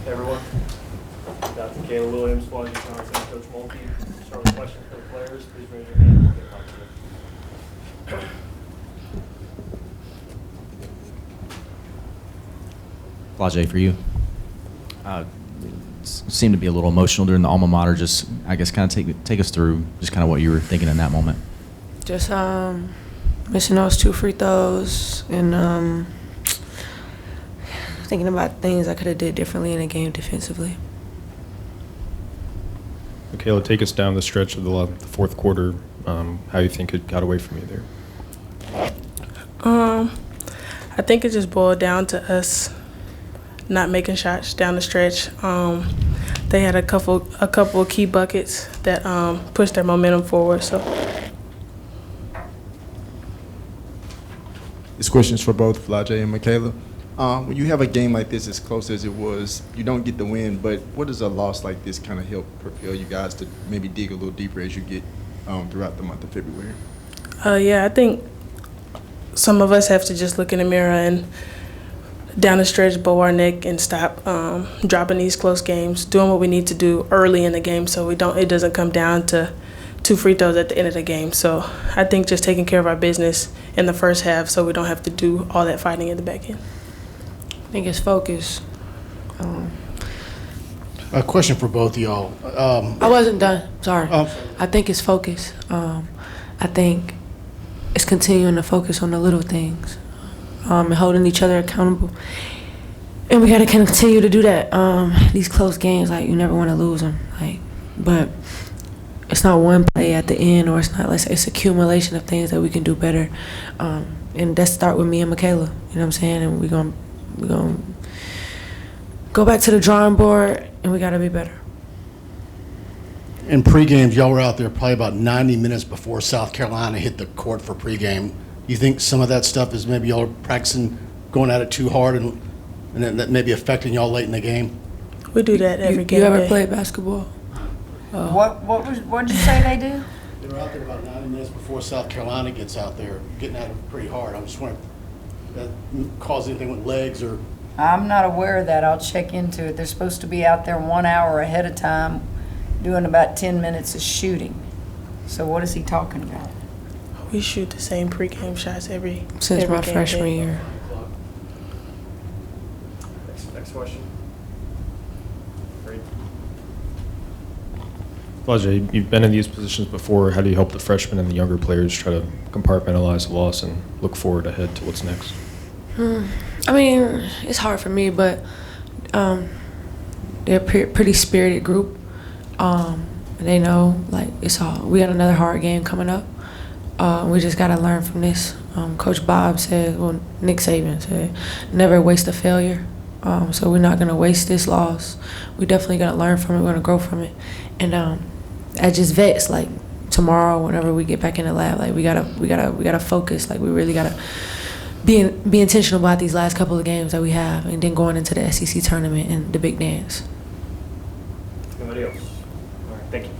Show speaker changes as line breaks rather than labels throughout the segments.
Hey everyone, Dr. Mikaylah Williams, Flau'jae, Coach Mulkey. Start with questions for the players. Please raise your hand. We'll get back to you.
Flau'jae, for you. Seemed to be a little emotional during the alma mater. Just, I guess, kind of take us through just kind of what you were thinking in that moment.
Just missing those 2 free throws and thinking about things I could have did differently in the game defensively.
Mikaylah, take us down the stretch of the fourth quarter. How you think it got away from you there?
I think it just boiled down to us not making shots down the stretch. They had a couple of key buckets that pushed their momentum forward. So
this question is for both Flau'jae and Mikaylah. When you have a game like this, as close as it was, you don't get the win, but what does a loss like this kind of help propel you guys to maybe dig a little deeper as you get throughout the month of February?
yeah, I think some of us have to just look in the mirror and down the stretch, bow our neck and stop dropping these close games, doing what we need to do early in the game so it doesn't come down to 2 free throws at the end of the game. So I think just taking care of our business in the first half so we don't have to do all that fighting in the back end.
I think it's focus.
A question for both of y'all.
I wasn't done. Sorry. I think it's focus. I think it's continuing to focus on the little things and holding each other accountable. And we got to continue to do that. These close games, like, you never want to lose them. But it's not one play at the end, or it's accumulation of things that we can do better. And that start with me and Mikaylah. You know what I'm saying? And we're gonna go back to the drawing board, and we got to be better.
In pre-games, y'all were out there probably about 90 minutes before South Carolina hit the court for pre-game. You think some of that stuff is maybe y'all are practicing going at it too hard and that may be affecting y'all late in the game?
We do that every game.
You ever
day.
played basketball?
What did you say they do?
They were out there about 90 minutes before South Carolina gets out there, getting at them pretty hard. I'm just wondering if that caused anything with legs or...
I'm not aware of that. I'll check into it. They're supposed to be out there 1 hour ahead of time doing about 10 minutes of shooting. So what is he talking about?
We shoot the same pregame shots every
Since my
game
freshman
day.
year.
Next question. Great.
Flau'jae, you've been in these positions before. How do you help the freshmen and the younger players try to compartmentalize the loss and look forward ahead to what's next?
I mean, it's hard for me, but they're a pretty spirited group. They know, we got another hard game coming up. We just got to learn from this. Coach Bob said, Nick Saban said, never waste a failure. So we're not going to waste this loss. We're definitely going to learn from it. We're going to grow from it. And as just vets, tomorrow, whenever we get back in the lab, we gotta focus. We really gotta be intentional about these last couple of games that we have, and then going into the SEC tournament and the big dance.
Anybody else? All right, thank you.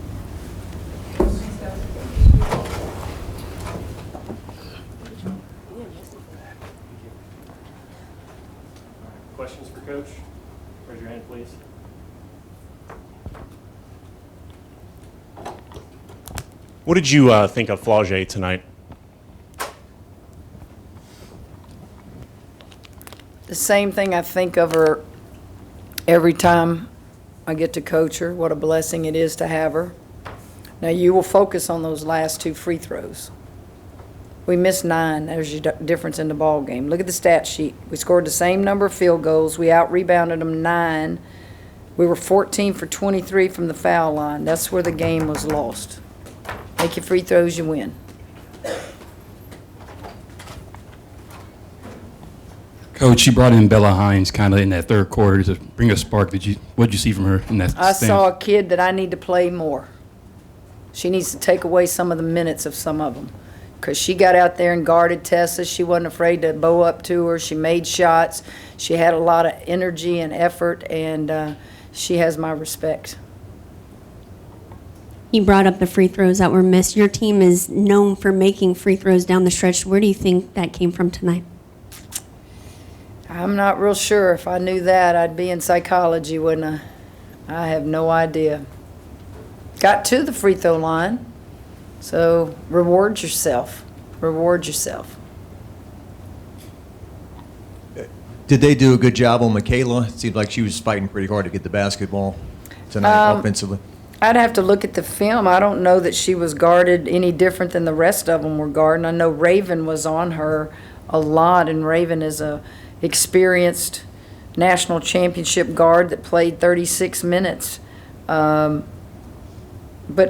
Questions for Coach? Raise your hand, please.
What did you think of Flau'jae tonight?
The same thing I think of her every time I get to coach her, what a blessing it is to have her. Now, you will focus on those last 2 free throws. We missed 9. There's your difference in the ball game. Look at the stat sheet. We scored the same number of field goals. We out-rebounded them 9. We were 14 for 23 from the foul line. That's where the game was lost. Make your free throws, you win.
Coach, you brought in Bella Hines kind of in that third quarter to bring a spark. What did you see from her in that
I
stance?
saw a kid that I need to play more. She needs to take away some of the minutes of some of them. Because she got out there and guarded Tessa. She wasn't afraid to bow up to her. She made shots. She had a lot of energy and effort, and she has my respect.
You brought up the free throws that were missed. Your team is known for making free throws down the stretch. Where do you think that came from tonight?
I'm not real sure. If I knew that, I'd be in psychology, wouldn't I? I have no idea. Got to the free throw line, so reward yourself. Reward yourself.
Did they do a good job on Mikaylah? It seemed like she was fighting pretty hard to get the basketball tonight offensively.
I'd have to look at the film. I don't know that she was guarded any different than the rest of them were guarded. I know Raven was on her a lot, and Raven is a experienced national championship guard that played 36 minutes. But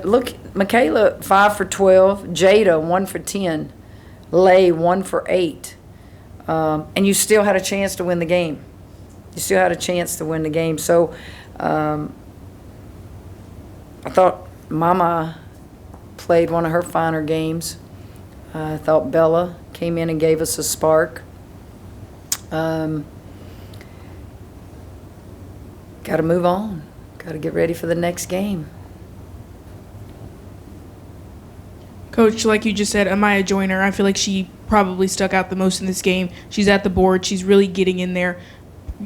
look, Mikaylah, 5 for 12. Jada, 1 for 10. Lay, 1 for 8. And you still had a chance to win the game. You still had a chance to win the game. So I thought Mama played one of her finer games. I thought Bella came in and gave us a spark. Got to move on. Got to get ready for the next game.
Coach, like you just said, Amaya Joiner, I feel like she probably stuck out the most in this game. She's at the board. She's really getting in there.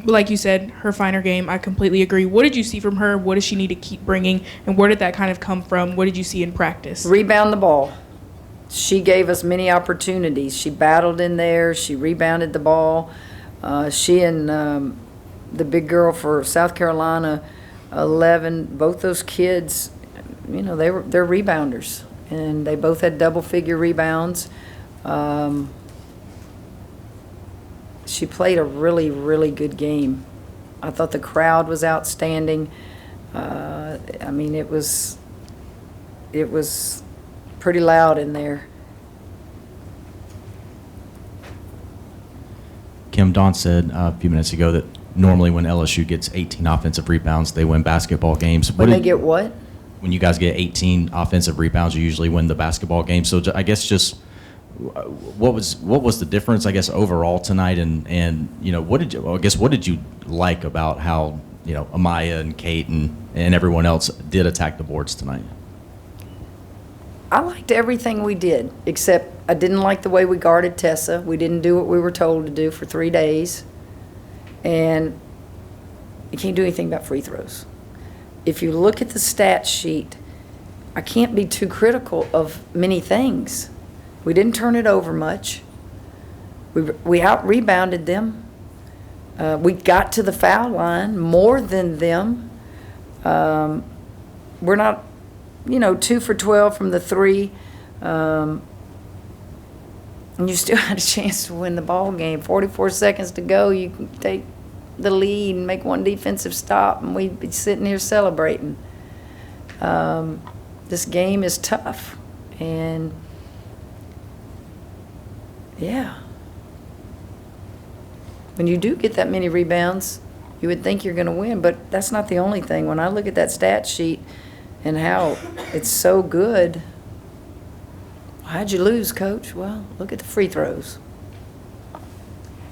Like you said, her finer game, I completely agree. What did you see from her? What does she need to keep bringing? And where did that kind of come from? What did you see in practice?
Rebound the ball. She gave us many opportunities. She battled in there. She rebounded the ball. She and the big girl for South Carolina, 11, both those kids, you know, they're rebounders. And they both had double-figure rebounds. She played a really, really good game. I thought the crowd was outstanding. I mean, it was pretty loud in there.
Kim, Don said a few minutes ago that normally when LSU gets 18 offensive rebounds, they win basketball games.
When they get what?
When you guys get 18 offensive rebounds, you usually win the basketball game. So I guess just what was the difference, I guess, overall tonight, and you know, what did you like about how, you know, Amaya and Kate and everyone else did attack the boards tonight?
I liked everything we did, except I didn't like the way we guarded Tessa. We didn't do what we were told to do for 3 days, and you can't do anything about free throws. If you look at the stat sheet, I can't be too critical of many things. We didn't turn it over much. We out-rebounded them. We got to the foul line more than them. We're not, you know, 2 for 12 from the 3. And you still had a chance to win the ball game. 44 seconds to go, you can take the lead and make one defensive stop, and we'd be sitting here celebrating. This game is tough, and yeah, when you do get that many rebounds, you would think you're going to win, but that's not the only thing. When I look at that stat sheet and how it's so good, how'd you lose, Coach? Well, look at the free throws.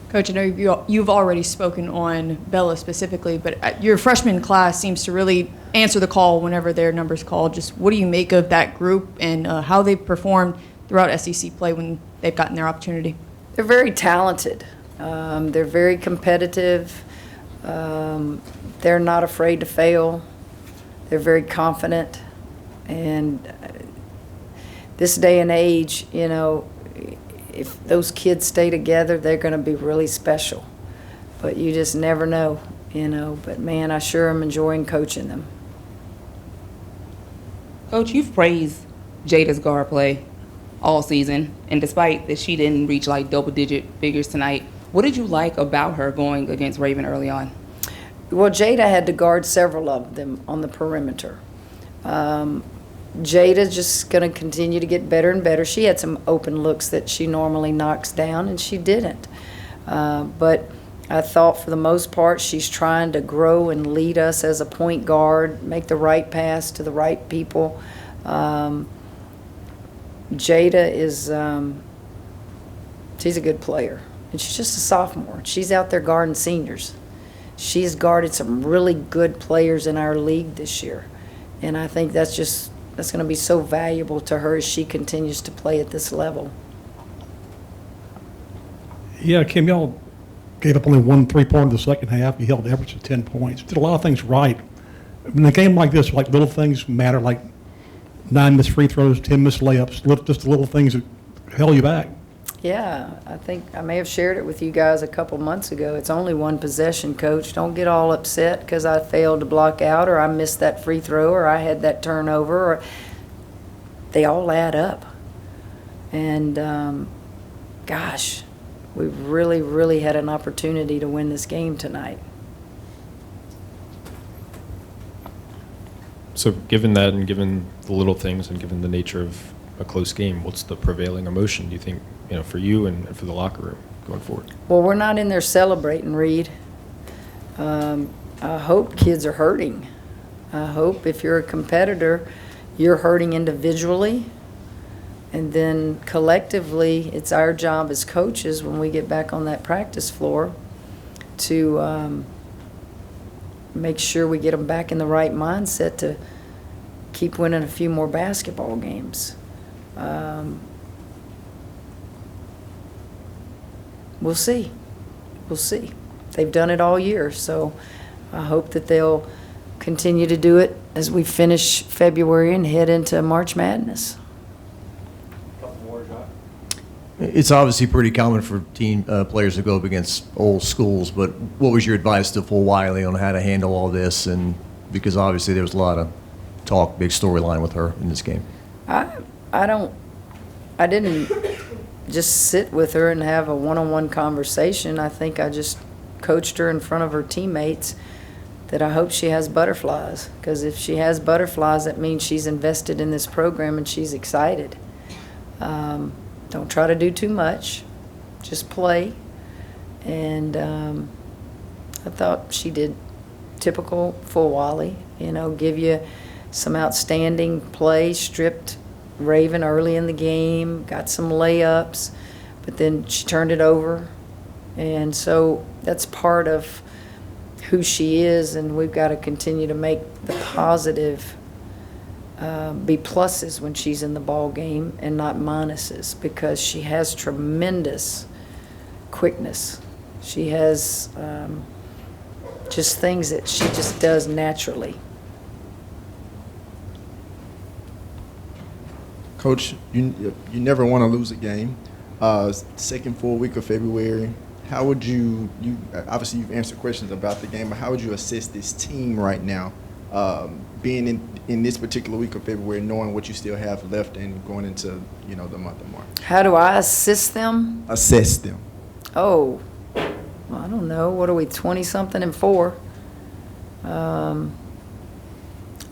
Coach, I know you've already spoken on Bella specifically, but your freshman class seems to really answer the call whenever their number's called. Just what do you make of that group and how they've performed throughout SEC play when they've gotten their opportunity?
They're very talented. They're very competitive. They're not afraid to fail. They're very confident. And this day and age, you know, if those kids stay together, they're going to be really special. But you just never know, you know. But, man, I sure am enjoying coaching them.
Coach, you've praised Jada's guard play all season, and despite that she didn't reach, like, double-digit figures tonight, what did you like about her going against Raven early on?
Well, Jada had to guard several of them on the perimeter. Jada's just going to continue to get better and better. She had some open looks that she normally knocks down, and she didn't. But I thought for the most part she's trying to grow and lead us as a point guard, make the right pass to the right people. Jada is she's a good player, and she's just a sophomore. She's out there guarding seniors. She's guarded some really good players in our league this year, and I think that's going to be so valuable to her as she continues to play at this level.
Yeah, Kim, y'all gave up only 1 3-pointer in the second half. You held the average to 10 points. Did a lot of things right. In a game like this, like little things matter, like 9 missed free throws, 10 missed layups, just the little things that held you back.
Yeah, I think I may have shared it with you guys a couple months ago. It's only one possession, Coach. Don't get all upset because I failed to block out or I missed that free throw or I had that turnover. Or they all add up. And, gosh, we really, really had an opportunity to win this game tonight.
So given that and given the little things and given the nature of a close game, what's the prevailing emotion, do you think, for you and for the locker room going forward?
Well, we're not in there celebrating, Reed. I hope kids are hurting. I hope if you're a competitor, you're hurting individually. And then collectively, it's our job as coaches when we get back on that practice floor to make sure we get them back in the right mindset to keep winning a few more basketball games. We'll see. We'll see. They've done it all year, so I hope that they'll continue to do it as we finish February and head into March Madness.
It's obviously pretty common for team players to go up against old schools, but what was your advice to Flau'jae on how to handle all this? And because obviously there was a lot of talk, big storyline with her in this game.
I didn't just sit with her and have a one-on-one conversation. I think I just coached her in front of her teammates that I hope she has butterflies, because if she has butterflies, that means she's invested in this program and she's excited. Don't try to do too much. Just play. And I thought she did typical Flau'jae, give you some outstanding play, stripped Raven early in the game, got some layups, but then she turned it over. And so that's part of who she is, and we've got to continue to make the positive be pluses when she's in the ball game and not minuses, because she has tremendous quickness. She has just things that she just does naturally.
Coach, you never want to lose a game. Second full week of February, how would you obviously you've answered questions about the game, but how would you assess this team right now, being in this particular week of February, knowing what you still have left and going into the month of March?
How do I assist them?
Assess them.
Oh, I don't know. What are we, 20-something and 4?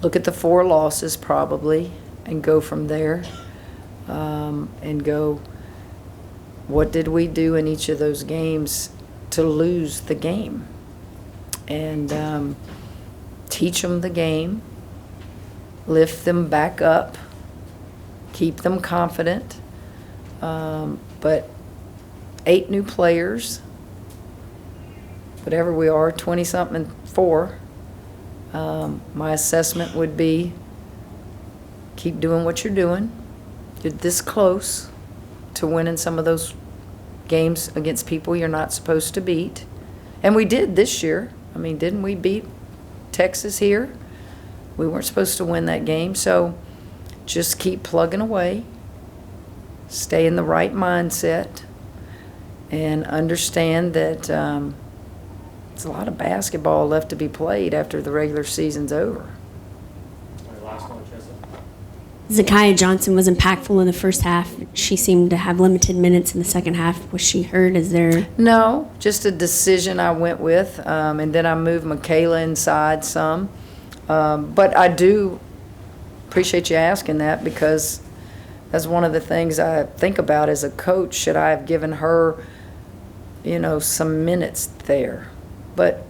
Look at the 4 losses probably and go from there, and go, what did we do in each of those games to lose the game? And teach them the game, lift them back up, keep them confident. But 8 new players, whatever we are, 20-something and 4, my assessment would be keep doing what you're doing. You're this close to winning some of those games against people you're not supposed to beat. And we did this year. I mean, didn't we beat Texas here? We weren't supposed to win that game. So just keep plugging away, stay in the right mindset, and understand that there's a lot of basketball left to be played after the regular season's over.
Mikaylah Johnson was impactful in the first half. She seemed to have limited minutes in the second half. Was she hurt? Is there?
No, just a decision I went with, and then I moved Mikaylah inside some. But I do appreciate you asking that, because that's one of the things I think about as a coach. Should I have given her, some minutes there? But,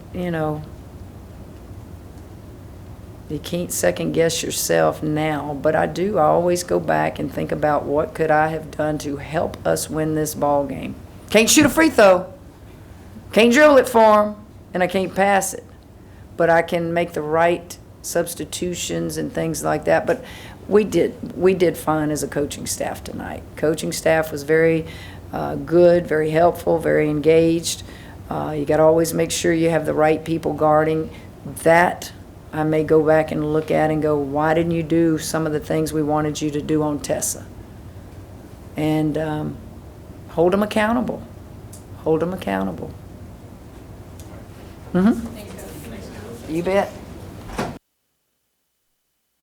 you can't second guess yourself now, but I always go back and think about what could I have done to help us win this ball game. Can't shoot a free throw, can't dribble it for them, and I can't pass it, but I can make the right substitutions and things like that. But we did fine as a coaching staff tonight. Coaching staff was very good, very helpful, very engaged. You got to always make sure you have the right people guarding. That I may go back and look at and go, why didn't you do some of the things we wanted you to do on Tessa? And hold them accountable. Hold them accountable. You bet.